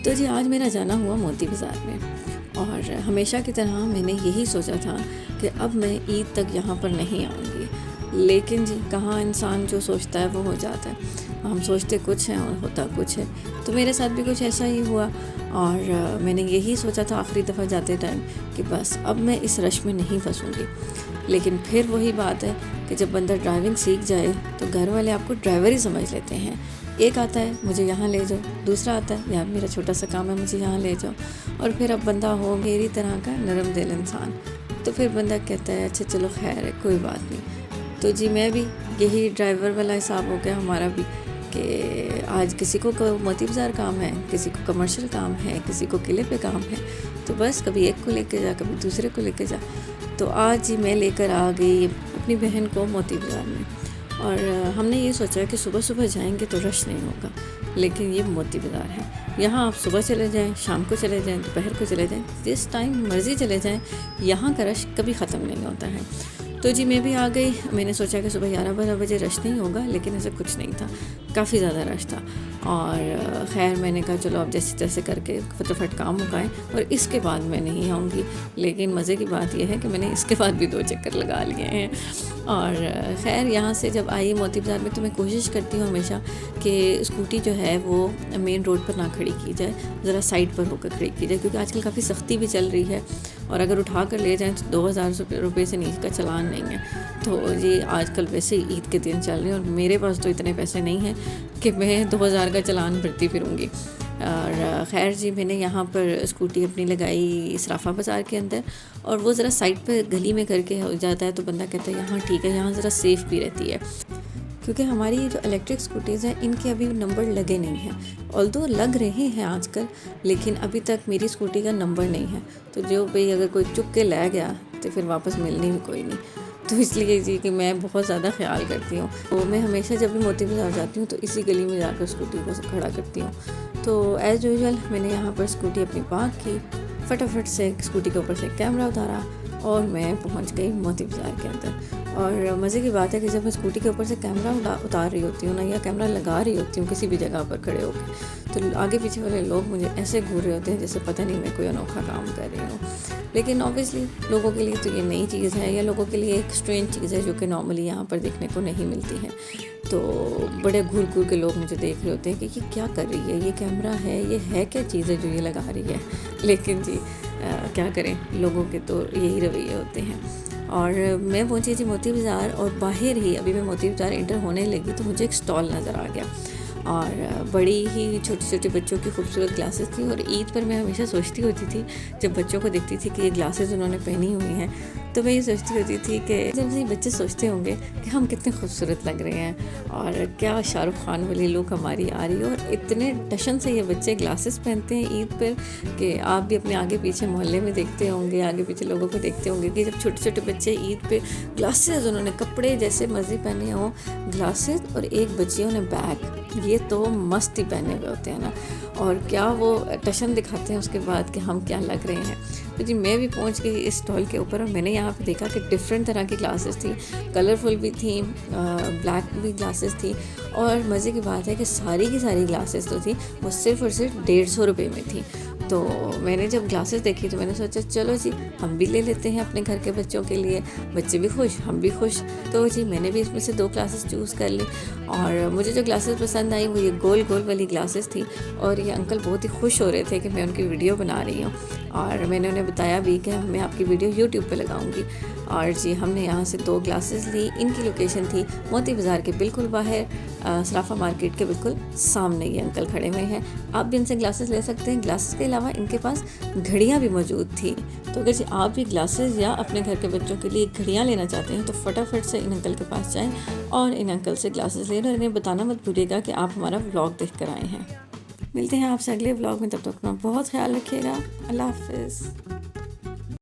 तो जी आज मेरा जाना हुआ मोती बाज़ार में और हमेशा की तरह मैंने यही सोचा था कि अब मैं ईद तक यहाँ पर नहीं आऊँगी। लेकिन जी कहाँ इंसान जो सोचता है वो हो जाता है। हम सोचते कुछ हैं और होता कुछ है। तो मेरे साथ भी कुछ ऐसा ही हुआ और मैंने यही सोचा था आखिरी दफ़ा जाते टाइम कि बस अब मैं इस रश में नहीं फंसूँगी। लेकिन फिर वही बात है कि जब बंदा ड्राइविंग सीख जाए तो घर वाले आपको ड्राइवर ही समझ लेते हैं। एक आता है मुझे यहाँ ले जाओ, दूसरा आता है यार मेरा छोटा सा काम है मुझे यहाँ ले जाओ, और फिर अब बंदा हो मेरी तरह का नरम दिल इंसान, तो फिर बंदा कहता है अच्छा चलो खैर है कोई बात नहीं। तो जी मैं भी यही ड्राइवर वाला हिसाब हो गया हमारा भी कि आज किसी को मोती बाज़ार काम है, किसी को कमर्शियल काम है, किसी को किले पे काम है, तो बस कभी एक को लेके जा कभी दूसरे को लेके जा। तो आज ही मैं लेकर आ गई अपनी बहन को मोती बाज़ार में और हमने ये सोचा कि सुबह सुबह जाएंगे तो रश नहीं होगा। लेकिन ये मोती बाज़ार है, यहाँ आप सुबह चले जाएं, शाम को चले जाएं, दोपहर को चले जाएं, जिस टाइम मर्ज़ी चले जाएं, यहाँ का रश कभी ख़त्म नहीं होता है। तो जी मैं भी आ गई। मैंने सोचा कि सुबह 11-12 बजे रश नहीं होगा, लेकिन ऐसा कुछ नहीं था, काफ़ी ज़्यादा रश था। और ख़ैर मैंने कहा चलो अब जैसे तैसे करके फटाफट काम मुकाएं और इसके बाद मैं नहीं आऊँगी। लेकिन मज़े की बात यह है कि मैंने इसके बाद भी 2 चक्कर लगा लिए हैं। और ख़ैर यहाँ से जब आई मोती बाज़ार में तो मैं कोशिश करती हूँ हमेशा कि स्कूटी जो है वो मेन रोड पर ना खड़ी की जाए, ज़रा साइड पर होकर खड़ी की जाए, क्योंकि आजकल काफ़ी सख्ती भी चल रही है और अगर उठा कर ले जाएँ तो 2000 रुपये से नीचे का चालान नहीं है। तो ये आजकल वैसे ही ईद के दिन चल रहे हैं और मेरे पास तो इतने पैसे नहीं हैं कि मैं 2000 का चालान भरती फिरूँगी। और ख़ैर जी मैंने यहाँ पर स्कूटी अपनी लगाई सराफा बाज़ार के अंदर, और वो ज़रा साइड पर गली में करके हो जाता है तो बंदा कहता है यहाँ ठीक है, यहाँ ज़रा सेफ़ भी रहती है, क्योंकि हमारी जो इलेक्ट्रिक स्कूटीज़ हैं इनके अभी नंबर लगे नहीं हैं। ऑल्दो लग रहे हैं आजकल, लेकिन अभी तक मेरी स्कूटी का नंबर नहीं है। तो जो भाई अगर कोई चुक के ले गया तो फिर वापस मिलनी भी कोई नहीं। तो इसलिए जी कि मैं बहुत ज़्यादा ख्याल करती हूँ। तो मैं हमेशा जब भी मोती बाज़ार जाती हूँ तो इसी गली में जाकर स्कूटी को खड़ा करती हूँ। तो एज़ यूजुअल मैंने यहाँ पर स्कूटी अपनी पार्क की, फटाफट से स्कूटी के ऊपर से कैमरा उतारा और मैं पहुँच गई मोती बाज़ार के अंदर। और मज़े की बात है कि जब मैं स्कूटी के ऊपर से कैमरा उतार रही होती हूँ ना, या कैमरा लगा रही होती हूँ किसी भी जगह पर खड़े होकर, तो आगे पीछे वाले लोग मुझे ऐसे घूर रहे होते हैं जैसे पता नहीं मैं कोई अनोखा काम कर रही हूँ। लेकिन ऑब्वियसली लोगों के लिए तो ये नई चीज़ है, या लोगों के लिए एक स्ट्रेंज चीज़ है जो कि नॉर्मली यहाँ पर देखने को नहीं मिलती है। तो बड़े घूर घूर के लोग मुझे देख रहे होते हैं कि ये क्या कर रही है, ये कैमरा है, ये है क्या चीज़ है जो ये लगा रही है। लेकिन जी क्या करें, लोगों के तो यही रवैये होते हैं। और मैं पहुंची थी मोती बाज़ार और बाहर ही अभी मैं मोती बाज़ार एंटर होने लगी तो मुझे एक स्टॉल नज़र आ गया और बड़ी ही छोटे छोटे बच्चों की खूबसूरत ग्लासेस थी। और ईद पर मैं हमेशा सोचती होती थी जब बच्चों को देखती थी कि ये ग्लासेस उन्होंने पहनी हुई हैं, तो मैं ये सोचती होती थी कि जब ये बच्चे सोचते होंगे कि हम कितने खूबसूरत लग रहे हैं और क्या शाहरुख खान वाली लुक हमारी आ रही है। और इतने टशन से ये बच्चे ग्लासेस पहनते हैं ईद पर कि आप भी अपने आगे पीछे मोहल्ले में देखते होंगे, आगे पीछे लोगों को देखते होंगे कि जब छोटे छोटे बच्चे ईद पे ग्लासेस, उन्होंने कपड़े जैसे मर्जी पहने हों, ग्लासेस और एक बच्चियों ने बैग, ये तो मस्त ही पहने हुए होते हैं ना, और क्या वो टशन दिखाते हैं उसके बाद कि हम क्या लग रहे हैं। तो जी मैं भी पहुंच गई इस स्टॉल के ऊपर और मैंने यहाँ पे देखा कि डिफरेंट तरह की ग्लासेस थी, कलरफुल भी थी, ब्लैक भी ग्लासेस थी। और मज़े की बात है कि सारी की सारी ग्लासेस तो थी वो सिर्फ़ और सिर्फ 150 रुपये में थी। तो मैंने जब ग्लासेस देखी तो मैंने सोचा चलो जी हम भी ले लेते हैं अपने घर के बच्चों के लिए, बच्चे भी खुश हम भी खुश। तो जी मैंने भी इसमें से 2 ग्लासेस चूज़ कर ली और मुझे जो ग्लासेस पसंद आई वो ये गोल गोल वाली ग्लासेस थी। और ये अंकल बहुत ही खुश हो रहे थे कि मैं उनकी वीडियो बना रही हूँ और मैंने उन्हें बताया भी कि मैं आपकी वीडियो यूट्यूब पे लगाऊंगी। और जी हमने यहाँ से 2 ग्लासेस ली। इनकी लोकेशन थी मोती बाज़ार के बिल्कुल बाहर, सराफा मार्केट के बिल्कुल सामने ये अंकल खड़े हुए हैं। आप भी इनसे ग्लासेस ले सकते हैं। ग्लासेस के अलावा इनके पास घड़ियाँ भी मौजूद थी। तो अगर जी आप भी ग्लासेस या अपने घर के बच्चों के लिए घड़ियाँ लेना चाहते हैं तो फटाफट से इन अंकल के पास जाएँ और इन अंकल से ग्लासेस लें। और इन्हें बताना मत भूलिएगा कि आप हमारा व्लॉग देख कर आए हैं। मिलते हैं आपसे अगले व्लॉग में, तब तक अपना बहुत ख्याल रखिएगा। अल्लाह हाफ़िज़।